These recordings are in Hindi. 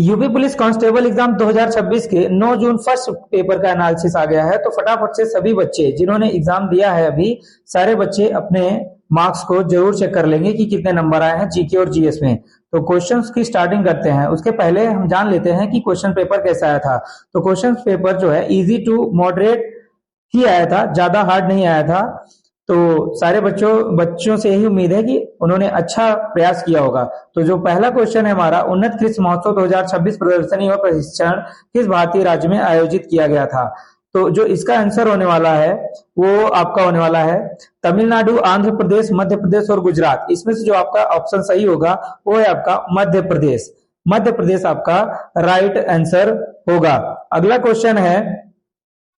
यूपी पुलिस कांस्टेबल एग्जाम 2026 के 9 जून फर्स्ट पेपर का एनालिसिस आ गया है। तो फटाफट से सभी बच्चे जिन्होंने एग्जाम दिया है अभी, सारे बच्चे अपने मार्क्स को जरूर चेक कर लेंगे कि कितने नंबर आए हैं जीके और जीएस में। तो क्वेश्चंस की स्टार्टिंग करते हैं। उसके पहले हम जान लेते हैं कि क्वेश्चन पेपर कैसा आया था। तो क्वेश्चन पेपर जो है इजी टू मॉडरेट ही आया था, ज्यादा हार्ड नहीं आया था। तो सारे बच्चों से यही उम्मीद है कि उन्होंने अच्छा प्रयास किया होगा। तो जो पहला क्वेश्चन है हमारा, उन्नत कृषि महोत्सव 2026 प्रदर्शनी और प्रशिक्षण किस भारतीय राज्य में आयोजित किया गया था? तो जो इसका आंसर होने वाला है वो आपका होने वाला है तमिलनाडु, आंध्र प्रदेश, मध्य प्रदेश और गुजरात। इसमें से जो आपका ऑप्शन सही होगा वो है आपका मध्य प्रदेश। मध्य प्रदेश आपका राइट आंसर होगा। अगला क्वेश्चन है,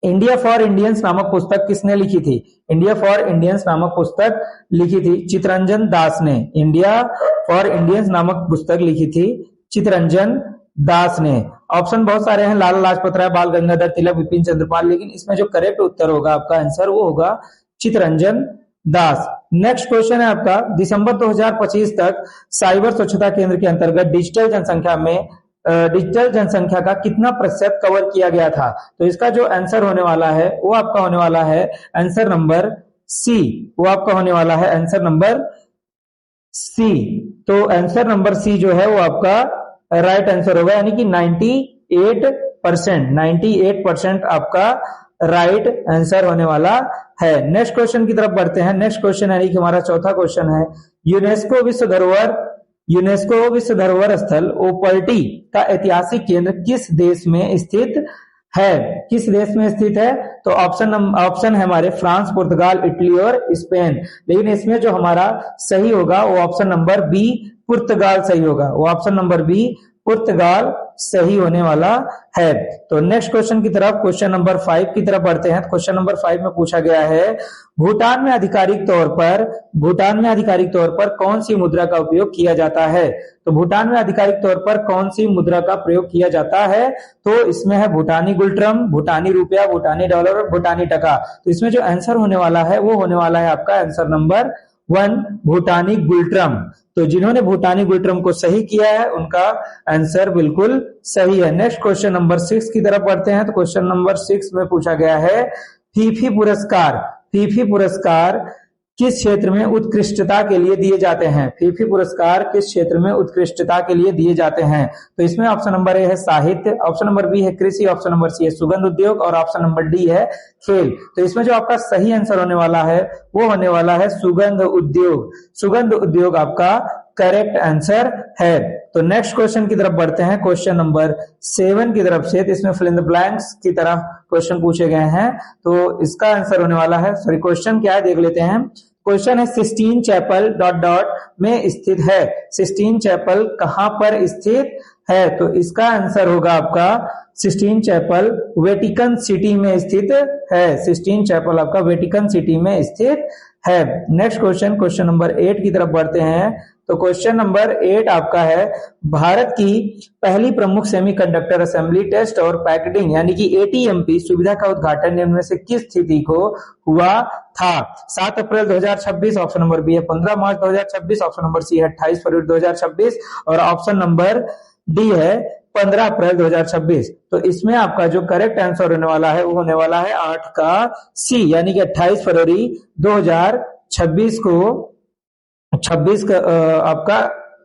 इंडिया फॉर इंडियंस नामक पुस्तक किसने लिखी थी? इंडिया फॉर इंडियंस नामक पुस्तक लिखी थी चितरंजन दास ने। इंडिया फॉर इंडियंस नामक पुस्तक लिखी थी चितरंजन दास ने। ऑप्शन बहुत सारे हैं, लाला लाजपत राय, बाल गंगाधर तिलक, विपिन चंद्रपाल, लेकिन इसमें जो करेक्ट उत्तर होगा आपका आंसर वो होगा चितरंजन दास। नेक्स्ट क्वेश्चन है आपका, दिसंबर 2025 तक साइबर स्वच्छता केंद्र के अंतर्गत डिजिटल जनसंख्या का कितना प्रतिशत कवर किया गया था? तो इसका जो आंसर होने वाला है वो आपका होने वाला है आंसर नंबर सी। वो आपका होने वाला है आंसर नंबर सी। तो आंसर नंबर सी जो है वो आपका राइट आंसर होगा, यानी कि 98% आपका राइट आंसर होने वाला है। नेक्स्ट क्वेश्चन की तरफ बढ़ते हैं। नेक्स्ट क्वेश्चन यानी कि हमारा चौथा क्वेश्चन है, यूनेस्को विश्व धरोहर स्थल ओपर्टी का ऐतिहासिक केंद्र किस देश में स्थित है? किस देश में स्थित है? तो ऑप्शन है हमारे फ्रांस, पुर्तगाल, इटली और स्पेन। लेकिन इसमें जो हमारा सही होगा वो ऑप्शन नंबर बी पुर्तगाल सही होगा। वो ऑप्शन नंबर बी पुर्तगाल सही होने वाला है। तो नेक्स्ट क्वेश्चन की तरफ, क्वेश्चन नंबर 5 की तरफ बढ़ते हैं। क्वेश्चन नंबर 5 में पूछा गया है, भूटान में आधिकारिक तौर पर कौन सी मुद्रा का उपयोग किया जाता है? तो भूटान में आधिकारिक तौर पर कौन सी मुद्रा का प्रयोग किया जाता है? तो इसमें है भूटानी गुल्ट्रम, भूटानी रुपया, भूटानी डॉलर और भूटानी टका। तो इसमें जो आंसर होने वाला है वो होने वाला है आपका आंसर नंबर 1 भूटानी गुल्ट्रम। तो जिन्होंने भूटानी गुल्ट्रम को सही किया है उनका आंसर बिल्कुल सही है। नेक्स्ट क्वेश्चन नंबर 6 की तरफ बढ़ते हैं। तो क्वेश्चन नंबर 6 में पूछा गया है, फीफी पुरस्कार किस क्षेत्र में उत्कृष्टता के लिए दिए जाते हैं? फीफी पुरस्कार किस क्षेत्र में उत्कृष्टता के लिए दिए जाते हैं? तो इसमें ऑप्शन नंबर ए है साहित्य, ऑप्शन नंबर बी है कृषि, ऑप्शन नंबर सी है सुगंध उद्योग और ऑप्शन नंबर डी है खेल। तो इसमें जो आपका सही आंसर होने वाला है वो होने वाला है सुगंध उद्योग। सुगंध उद्योग आपका करेक्ट आंसर है। तो नेक्स्ट क्वेश्चन की तरफ बढ़ते हैं, क्वेश्चन नंबर 7 की तरफ से। तो इसमें फिल इन द ब्लैंक्स की तरह क्वेश्चन पूछे गए हैं। तो इसका आंसर होने वाला है, सॉरी क्वेश्चन क्या है देख लेते हैं। क्वेश्चन है, सिस्टीन चैपल ... में स्थित है। सिस्टीन चैपल कहां पर स्थित है? तो इसका आंसर होगा आपका सिस्टीन चैपल वेटिकन सिटी में स्थित है। सिस्टीन चैपल आपका वेटिकन सिटी में स्थित है। नेक्स्ट क्वेश्चन, क्वेश्चन नंबर 8 की तरफ बढ़ते हैं। तो क्वेश्चन नंबर 8 आपका है, भारत की पहली प्रमुख सेमीकंडक्टर असेंबली टेस्ट और पैकेजिंग यानी कि एटीएमपी सुविधा का उद्घाटन इनमें से किस तिथि को हुआ था? 7 अप्रैल 2026, ऑप्शन नंबर बी है 15 मार्च 2026, ऑप्शन नंबर सी है 28 फरवरी 2026 और ऑप्शन नंबर डी है 15 अप्रैल 2026। तो इसमें आपका जो करेक्ट आंसर होने वाला है वो होने वाला है 8 का सी, यानी कि 28 फरवरी 2026 को 26 का आपका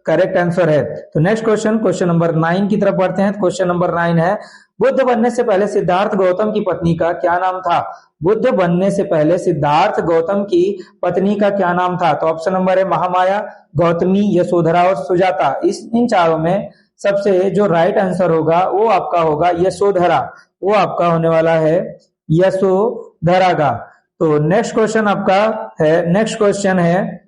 करेक्ट आंसर है। तो नेक्स्ट क्वेश्चन, क्वेश्चन नंबर 9 की तरफ बढ़ते हैं। क्वेश्चन नंबर 9 है, बुद्ध बनने से पहले सिद्धार्थ गौतम की पत्नी का क्या नाम था? बुद्ध बनने से पहले सिद्धार्थ गौतम की पत्नी का क्या नाम था? तो ऑप्शन नंबर है महामाया, गौतमी, यशोधरा और सुजाता। इन चारों में सबसे जो राइट आंसर होगा वो आपका होगा यशोधरा। वो आपका होने वाला है यशोधरा का। तो नेक्स्ट क्वेश्चन आपका है, नेक्स्ट क्वेश्चन है,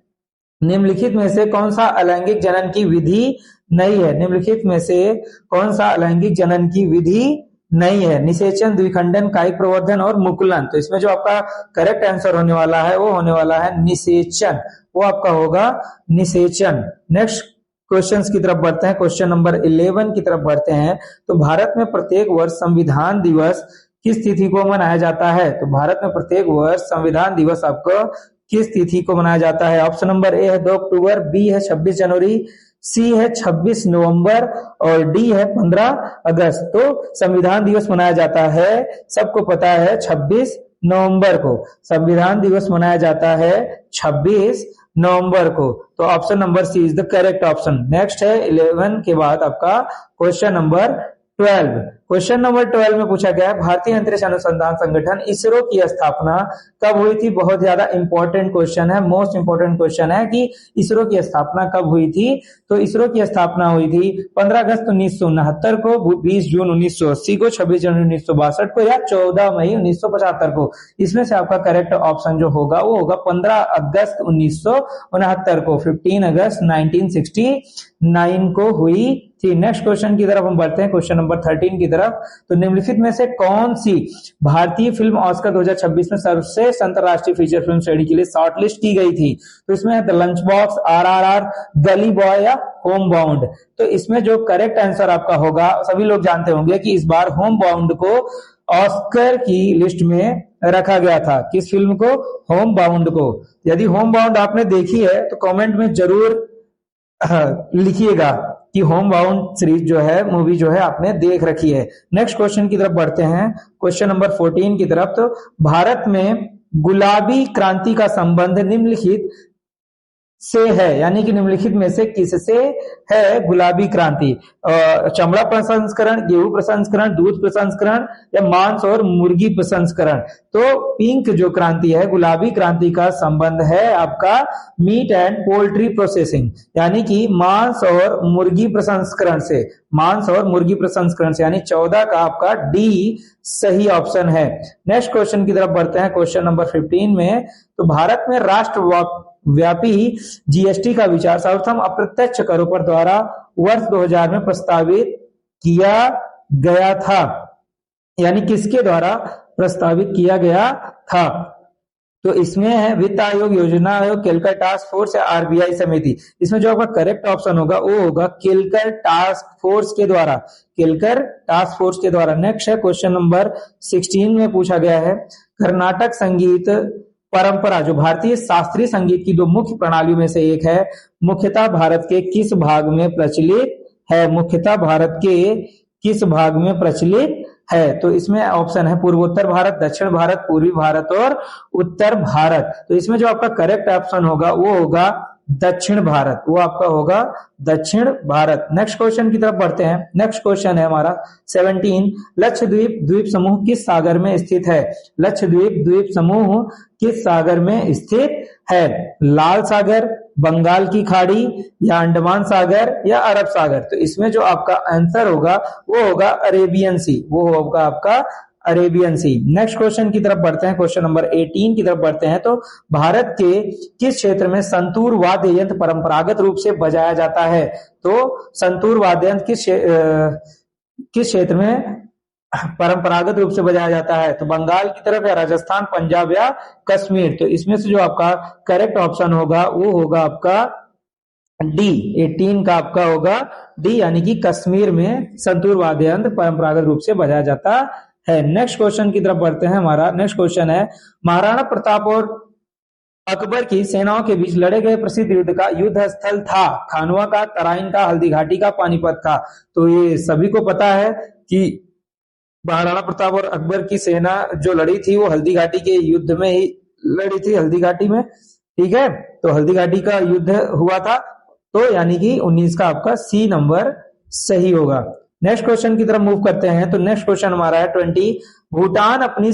निम्नलिखित में से कौन सा अलैंगिक जनन की विधि नहीं है? निम्नलिखित में से कौन सा अलैंगिक जनन की विधि नहीं है? निषेचन, द्विखंडन, कायिक प्रवर्धन और मुकुलन। तो इसमें जो आपका करेक्ट आंसर होने वाला है वो होने वाला है निषेचन। वो आपका होगा निषेचन। नेक्स्ट क्वेश्चंस की तरफ बढ़ते हैं। क्वेश्चन नंबर 11 की तरफ बढ़ते हैं। तो भारत में प्रत्येक वर्ष संविधान दिवस किस तिथि को मनाया जाता है? तो भारत में प्रत्येक वर्ष संविधान दिवस आपको किस तिथि को मनाया जाता है? ऑप्शन नंबर ए है 2 अक्टूबर, बी है 26 जनवरी, सी है 26 नवंबर और डी है 15 अगस्त। तो संविधान दिवस मनाया जाता है, सबको पता है, 26 नवंबर को संविधान दिवस मनाया जाता है 26 नवंबर को। तो option number C is the correct option. Next है 11 के बाद आपका क्वेश्चन नंबर 12। क्वेश्चन नंबर 12 में पूछा गया है भारतीय अंतरिक्ष अनुसंधान संगठन इसरो की स्थापना कब हुई थी। बहुत ज्यादा इंपॉर्टेंट क्वेश्चन है, मोस्ट इंपॉर्टेंट क्वेश्चन है कि इसरो की स्थापना कब हुई थी। तो इसरो की स्थापना हुई थी 15 अगस्त 1969 को, 20 जून 1980 को, 26 जनवरी 1962 को या 14 मई 1975 को। इसमें से आपका करेक्ट ऑप्शन जो होगा वो होगा 15 अगस्त 1969 को, 15 अगस्त 1969 को हुई थी। नेक्स्ट क्वेश्चन की तरफ हम बढ़ते हैं, क्वेश्चन नंबर 13 की तरफ। तो निम्नलिखित में से कौन सी भारतीय फिल्म ऑस्कर 2026 में सर्वश्रेष्ठ अंतरराष्ट्रीय फीचर फिल्म श्रेणी के लिए शॉर्टलिस्ट की गई थी। तो इसमें है द लंच बॉक्स, RRR, गली बॉय या होम बाउंड। तो इसमें जो करेक्ट आंसर आपका होगा, सभी लोग जानते होंगे कि इस बार होम बाउंड को ऑस्कर की लिस्ट में रखा गया था। किस फिल्म को? होम बाउंड को। यदि होम बाउंड आपने देखी है तो कमेंट में जरूर लिखिएगा कि होम बाउंड सीरीज जो है, मूवी जो है आपने देख रखी है। नेक्स्ट क्वेश्चन की तरफ बढ़ते हैं, क्वेश्चन नंबर 14 की तरफ। तो भारत में गुलाबी क्रांति का संबंध निम्नलिखित से है, यानी कि निम्नलिखित में से किससे है गुलाबी क्रांति? चमड़ा प्रसंस्करण, गेहूं प्रसंस्करण, दूध प्रसंस्करण या मांस और मुर्गी प्रसंस्करण। तो पिंक जो क्रांति है, गुलाबी क्रांति का संबंध है आपका मीट एंड पोल्ट्री प्रोसेसिंग, यानी कि मांस और मुर्गी प्रसंस्करण से। मांस और मुर्गी प्रसंस्करण से, यानी 14 का आपका डी सही ऑप्शन है। नेक्स्ट क्वेश्चन की तरफ बढ़ते हैं, क्वेश्चन नंबर 15 में। तो भारत में राष्ट्रव्यापी जीएसटी का विचार सर्वप्रथम अप्रत्यक्ष करों पर द्वारा वर्ष 2000 में प्रस्तावित किया गया था, यानी किसके द्वारा प्रस्तावित किया गया था? तो इसमें है वित्त आयोग, योजना आयोग, केलकर टास्क फोर्स या आरबीआई समिति। इसमें जो आपका करेक्ट ऑप्शन होगा वो होगा केलकर टास्क फोर्स के द्वारा, केलकर टास्क फोर्स के द्वारा। नेक्स्ट है क्वेश्चन नंबर 16 में पूछा गया है कर्नाटक संगीत परंपरा जो भारतीय शास्त्रीय संगीत की दो मुख्य प्रणालियों में से एक है, मुख्यतः भारत के किस भाग में प्रचलित है? मुख्यतः भारत के किस भाग में प्रचलित है? तो इसमें ऑप्शन है पूर्वोत्तर भारत, दक्षिण भारत, पूर्वी भारत और उत्तर भारत। तो इसमें जो आपका करेक्ट ऑप्शन होगा वो होगा दक्षिण भारत, वो आपका होगा दक्षिण भारत। नेक्स्ट क्वेश्चन की तरफ बढ़ते हैं। नेक्स्ट क्वेश्चन है हमारा 17, लक्षद्वीप द्वीप समूह किस सागर में स्थित है? लक्षद्वीप द्वीप समूह किस सागर में स्थित है? लाल सागर, बंगाल की खाड़ी या अंडमान सागर या अरब सागर। तो इसमें जो आपका आंसर होगा वो होगा अरेबियन सी, वो होगा आपका अरेबियन सी। नेक्स्ट क्वेश्चन की तरफ बढ़ते हैं, क्वेश्चन नंबर 18 की तरफ बढ़ते हैं। तो भारत के किस क्षेत्र में संतूर वाद्य यंत्र परंपरागत रूप से बजाया जाता है? तो संतूर वाद्य यंत्र किस क्षेत्र में परंपरागत रूप से बजाया जाता है? तो बंगाल की तरफ या राजस्थान, पंजाब या कश्मीर। तो इसमें से जो आपका करेक्ट ऑप्शन होगा वो होगा आपका डी, 18 का आपका होगा डी, यानी कि कश्मीर में संतूर वाद्य यंत्र परंपरागत रूप से बजाया जाता है। नेक्स्ट क्वेश्चन की तरफ बढ़ते हैं। हमारा नेक्स्ट क्वेश्चन है महाराणा प्रताप और अकबर की सेनाओं के बीच लड़े गए प्रसिद्ध युद्ध का युद्ध स्थल था? खानवा का, तराइन का, हल्दी घाटी का, पानीपत का। तो ये सभी को पता है कि महाराणा प्रताप और अकबर की सेना जो लड़ी थी वो हल्दी घाटी के युद्ध में ही लड़ी थी, हल्दी घाटी में। ठीक है, तो हल्दी घाटी का युद्ध हुआ था, तो यानी कि 19 का आपका सी नंबर सही होगा। नेक्स्ट क्वेश्चन की तरफ मूव करते हैं। तो नेक्स्ट क्वेश्चन हमारा है 20, भूटान अपनी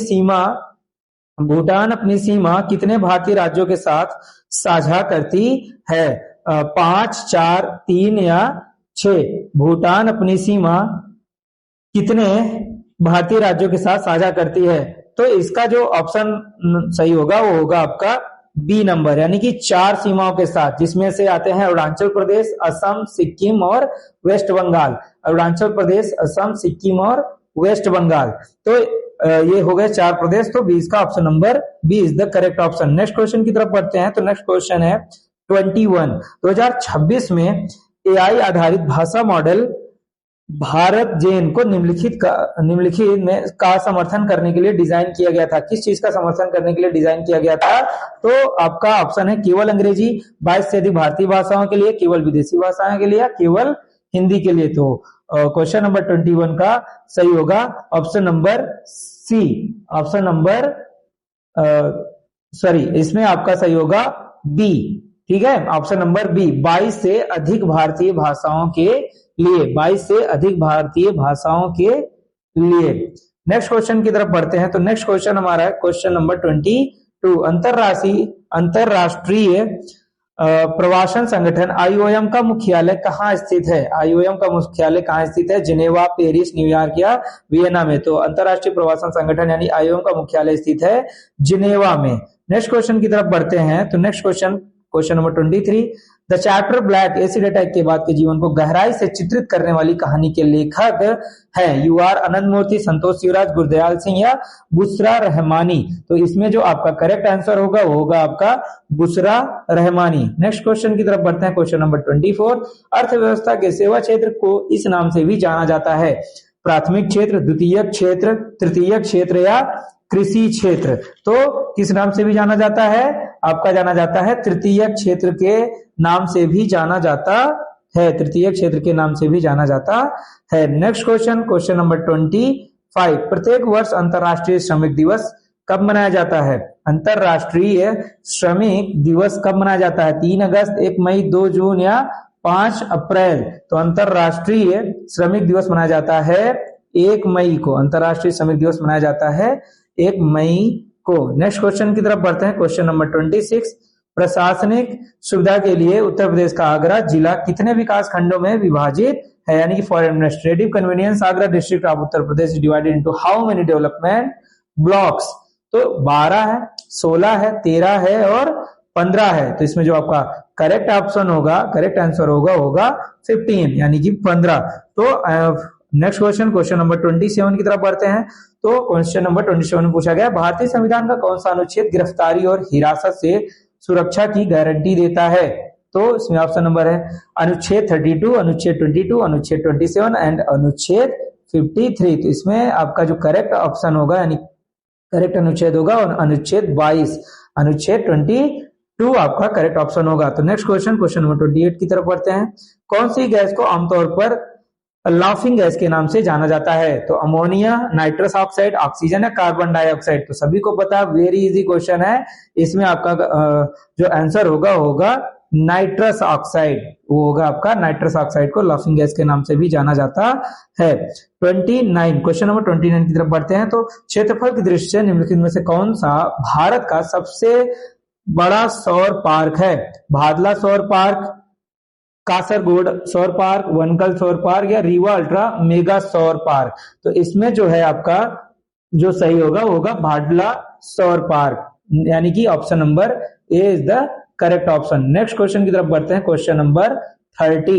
सीमा कितने भारतीय राज्यों के साथ साझा करती है? 5, 4, 3 या 6। भूटान अपनी सीमा कितने भारतीय राज्यों के साथ साझा करती है? तो इसका जो ऑप्शन सही होगा वो होगा आपका बी नंबर, यानी कि 4 सीमाओं के साथ, जिसमें से आते हैं अरुणाचल प्रदेश, असम, सिक्किम और वेस्ट बंगाल। अरुणाचल प्रदेश, असम, सिक्किम और वेस्ट बंगाल। तो ये हो गए 4 प्रदेश। तो 20 का option number B is the correct option. Next question की तरफ बढ़ते हैं। तो नेक्स्ट क्वेश्चन है 21, 2026 में एआई आधारित भाषा मॉडल भारत जेन को निम्नलिखित में का समर्थन करने के लिए डिजाइन किया गया था। किस चीज का समर्थन करने के लिए डिजाइन किया गया था? तो आपका ऑप्शन है केवल अंग्रेजी, 22 से अधिक भारतीय भाषाओं के लिए, केवल विदेशी भाषाओं के लिए, या केवल हिंदी के लिए। तो क्वेश्चन नंबर 21 का सही होगा option number C. Option number sorry, इसमें आपका सही होगा बी। ठीक है, ऑप्शन नंबर बी, 22 से अधिक भारतीय भाषाओं के लिए, 22 से अधिक भारतीय भाषाओं के लिए। नेक्स्ट क्वेश्चन की तरफ बढ़ते हैं। तो नेक्स्ट क्वेश्चन हमारा है क्वेश्चन नंबर 22। अंतरराष्ट्रीय प्रवासन संगठन आईओएम का मुख्यालय कहाँ स्थित है? आईओएम का मुख्यालय कहाँ स्थित है? जिनेवा, पेरिस, न्यूयॉर्क या वियना में? तो अंतरराष्ट्रीय प्रवासन संगठन यानी आईओएम का मुख्यालय स्थित है जिनेवा में। नेक्स्ट क्वेश्चन की तरफ बढ़ते हैं। तो next question number 23। The chapter black acid attack के बाद के जीवन को गहराई से चित्रित करने वाली कहानी के लेखक हैं यू आर आनंद मूर्ति, संतोष शिवराज, गुरदयाल सिंह या बुशरा रहमानी? तो इसमें जो आपका करेक्ट आंसर होगा वो होगा आपका बुशरा रहमानी। नेक्स्ट क्वेश्चन की तरफ बढ़ते हैं। Question number 24। अर्थव्यवस्था के सेवा क्षेत्र को इस नाम से भी जाना जाता है, प्राथमिक क्षेत्र, द्वितीयक क्षेत्र, तृतीयक क्षेत्र या कृषि क्षेत्र? तो किस नाम से भी जाना जाता है? आपका जाना जाता है तृतीयक क्षेत्र के नाम से भी जाना जाता है, तृतीयक क्षेत्र के नाम से भी जाना जाता है। Next question number 25। प्रत्येक वर्ष अंतरराष्ट्रीय श्रमिक दिवस कब मनाया जाता है? अंतरराष्ट्रीय श्रमिक दिवस कब मनाया जाता है? 3 अगस्त, 1 मई, 2 जून या 5 अप्रैल? तो अंतरराष्ट्रीय श्रमिक दिवस मनाया जाता है 1 मई को। अंतरराष्ट्रीय श्रमिक दिवस मनाया जाता है 1 मई को। नेक्स्ट क्वेश्चन की तरफ बढ़ते हैं। Question number 26। प्रशासनिक सुविधा के लिए उत्तर प्रदेश का आगरा जिला कितने विकास खंडों में विभाजित है? यानी कि for administrative convenience Agra district of Uttar Pradesh divided into how many development blocks? तो 12 है, 16 है, 13 है और 15 है। तो इसमें जो आपका करेक्ट ऑप्शन होगा, करेक्ट आंसर होगा 15 यानी कि 15। तो नेक्स्ट क्वेश्चन नंबर 27 की तरफ बढ़ते हैं। तो क्वेश्चन नंबर 27 में पूछा गया भारतीय संविधान का कौन सा अनुच्छेद गिरफ्तारी और हिरासत से सुरक्षा की गारंटी देता है? तो इसमें ऑप्शन नंबर है अनुच्छेद 32, अनुच्छेद 22, अनुच्छेद 27 एंड अनुच्छेद 53। तो इसमें आपका जो करेक्ट ऑप्शन होगा यानी करेक्ट अनुच्छेद होगा और अनुच्छेद 22, अनुच्छेद 22 आपका करेक्ट ऑप्शन होगा। तो नेक्स्ट क्वेश्चन नंबर 28 की तरफ बढ़ते हैं। कौन सी गैस को आमतौर पर लाफिंग गैस के नाम से जाना जाता है? तो अमोनिया, नाइट्रस ऑक्साइड, ऑक्सीजन या कार्बन डाइऑक्साइड? तो सभी को पता, वेरी इजी क्वेश्चन है। इसमें आपका जो आंसर होगा नाइट्रस ऑक्साइड, वो होगा आपका नाइट्रस ऑक्साइड को लाफिंग गैस के नाम से भी जाना जाता है। 29 क्वेश्चन नंबर 29 की तरफ बढ़ते हैं। तो क्षेत्रफल की दृष्टि से निम्नलिखित में से कौन सा भारत का सबसे बड़ा सौर पार्क है? भादला सौर पार्क, कासरगोड सौर पार्क, वनकल सौर पार्क या रीवा अल्ट्रा मेगा सौर पार्क? तो इसमें जो है आपका जो सही होगा भाडला सौर पार्क, यानी कि option number A is the correct option. Next question की तरफ बढ़ते हैं। Question number 30।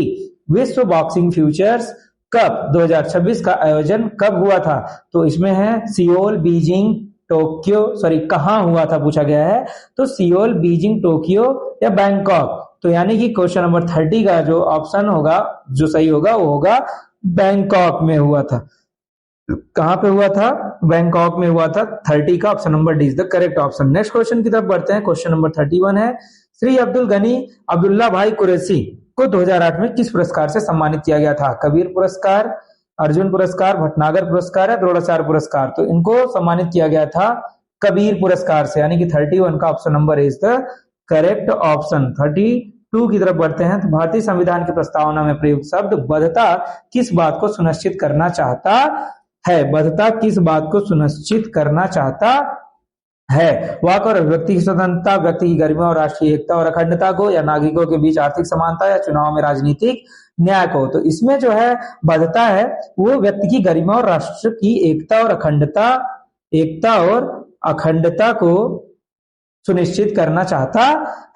विश्व बॉक्सिंग फ्यूचर्स कप 2026 का आयोजन कब हुआ था? तो इसमें है सियोल, बीजिंग, टोक्यो, सॉरी कहां हुआ था पूछा गया है। तो सियोल, बीजिंग, टोक्यो या बैंकॉक? तो यानी कि क्वेश्चन नंबर 30 का जो ऑप्शन होगा, जो सही होगा वो होगा बैंकॉक में हुआ था। कहां पे हुआ था? बैंकॉक में हुआ था। 30 का option number D is the correct option. Next question की तरफ बढ़ते हैं। क्वेश्चन नंबर 31 है श्री अब्दुल गनी अब्दुल्ला भाई कुरैशी को 2008 में किस पुरस्कार से सम्मानित किया गया था? कबीर पुरस्कार, अर्जुन पुरस्कार, भटनागर पुरस्कार या द्रोणाचार्य पुरस्कार? तो इनको सम्मानित किया गया था कबीर पुरस्कार से, यानी कि 31 का option number is the correct option. 32 की तरफ बढ़ते हैं। तो भारतीय संविधान की प्रस्तावना में प्रयुक्त शब्द बद्धता किस बात को सुनिश्चित करना चाहता है? बद्धता किस बात को सुनिश्चित करना चाहता है? वाक और अभिव्यक्ति की स्वतंत्रता, व्यक्ति की गरिमा और राष्ट्रीय एकता और अखंडता को, या नागरिकों के बीच आर्थिक समानता या चुनाव में राजनीतिक न्याय को? तो इसमें जो है बद्धता है वो व्यक्ति की गरिमा और राष्ट्र की एकता और अखंडता को सुनिश्चित करना चाहता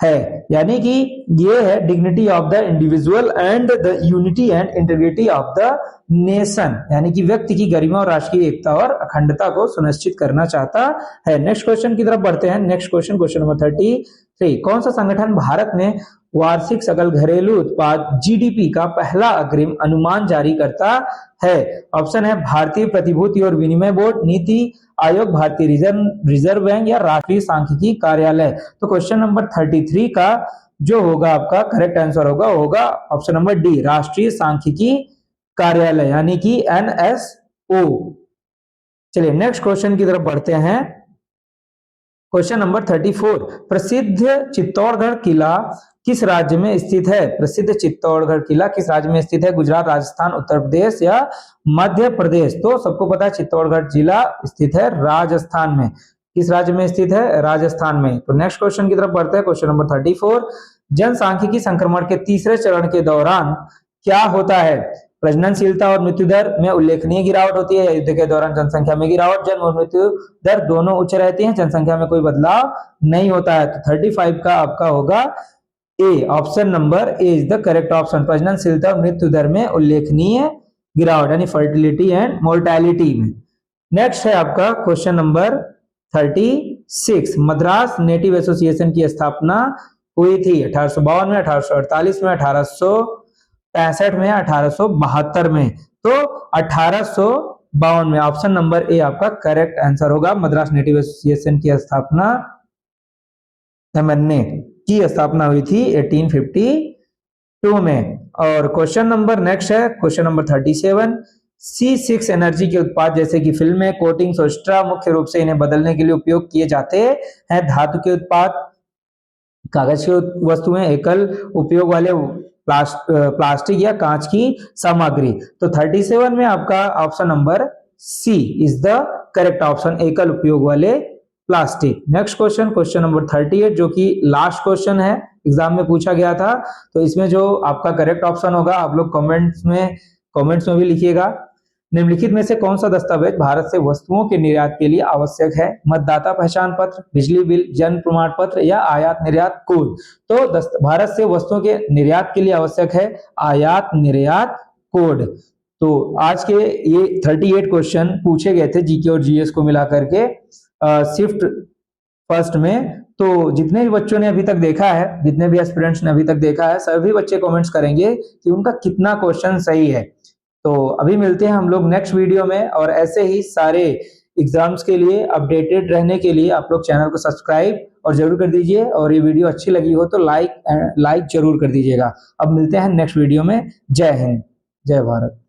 है, यानी कि ये है dignity of the individual and the unity and integrity of the nation, यानी कि व्यक्ति की गरिमा और राष्ट्रीय एकता और अखंडता को सुनिश्चित करना चाहता है। नेक्स्ट क्वेश्चन की तरफ बढ़ते हैं। नेक्स्ट क्वेश्चन नंबर 3, कौन सा संगठन भारत में वार्षिक सकल घरेलू उत्पाद जीडीपी का पहला अग्रिम अनुमान जारी करता है? ऑप्शन है भारतीय प्रतिभूति और विनिमय बोर्ड, नीति आयोग, भारतीय रिजर्व बैंक या राष्ट्रीय सांख्यिकी कार्यालय। तो क्वेश्चन नंबर 33 का जो होगा आपका करेक्ट आंसर होगा ऑप्शन नंबर डी, राष्ट्रीय सांख्यिकी कार्यालय यानी कि NSO। चलिए नेक्स्ट क्वेश्चन की तरफ बढ़ते हैं। क्वेश्चन नंबर 34, प्रसिद्ध चित्तौड़गढ़ किला किस राज्य में स्थित है? प्रसिद्ध चित्तौड़गढ़ किला किस राज्य में स्थित है? गुजरात, राजस्थान, उत्तर प्रदेश या मध्य प्रदेश? तो सबको पता है चित्तौड़गढ़ जिला स्थित है राजस्थान में। किस राज्य में स्थित है? राजस्थान में। तो नेक्स्ट क्वेश्चन की तरफ बढ़ते हैं। क्वेश्चन नंबर 34, जनसांख्यिकी संक्रमण के तीसरे चरण के दौरान क्या होता है? प्रजननशीलता और मृत्यु दर में उल्लेखनीय गिरावट होती है, युद्ध के दौरान जनसंख्या में गिरावट, जन्म और मृत्यु दर दोनों उच्च रहती हैं, जनसंख्या में कोई बदलाव नहीं होता है। तो 35 का आपका होगा A, option number A is the correct option. प्रजननशीलता और मृत्यु दर में उल्लेखनीय गिरावट यानी फर्टिलिटी एंड मोर्टेलिटी में। नेक्स्ट है आपका question number 36, Madras native association की स्थापना हुई थी 1852 में, 1848 में, 1865 में, 1872 में? तो 1852 में ऑप्शन नंबर ए आपका करेक्ट आंसर होगा। मद्रास नेटिव एसोसिएशन की स्थापना MNA की स्थापना हुई थी 1852 में। और क्वेश्चन नंबर नेक्स्ट है क्वेश्चन नंबर 37, C6 एनर्जी के उत्पाद जैसे कि फिल्में, कोटिंग्स और स्ट्रा मुख्य रूप से इन्हें बदलने के लिए उपयोग किए जाते हैं। धातु के उत्पाद, कागज की वस्तुएं, एकल उपयोग वाले प्लास्टिक या कांच की सामग्री। तो 37 में आपका option number C is the correct option, एकल उपयोग वाले plastic. Next question, question number 38 जो कि लास्ट क्वेश्चन है, एग्जाम में पूछा गया था। तो इसमें जो आपका करेक्ट ऑप्शन होगा आप लोग कमेंट्स में भी लिखिएगा। निम्नलिखित में से कौन सा दस्तावेज भारत से वस्तुओं के निर्यात के लिए आवश्यक है? मतदाता पहचान पत्र, बिजली बिल, जन्म प्रमाण पत्र या आयात निर्यात कोड? तो भारत से वस्तुओं के निर्यात के लिए आवश्यक है आयात निर्यात कोड। तो आज के ये 38 क्वेश्चन पूछे गए थे जीके और जीएस को मिला करके शिफ्ट फर्स्ट में। तो जितने भी बच्चों ने अभी तक देखा है, जितने भी एस्पिरेंट्स ने अभी तक देखा है, सभी बच्चे कमेंट्स करेंगे कि उनका कितना क्वेश्चन सही है। तो अभी मिलते हैं हम लोग नेक्स्ट वीडियो में, और ऐसे ही सारे एग्जाम्स के लिए अपडेटेड रहने के लिए आप लोग चैनल को सब्सक्राइब और जरूर कर दीजिए, और ये वीडियो अच्छी लगी हो तो लाइक जरूर कर दीजिएगा। अब मिलते हैं नेक्स्ट वीडियो में। जय हिंद, जय भारत।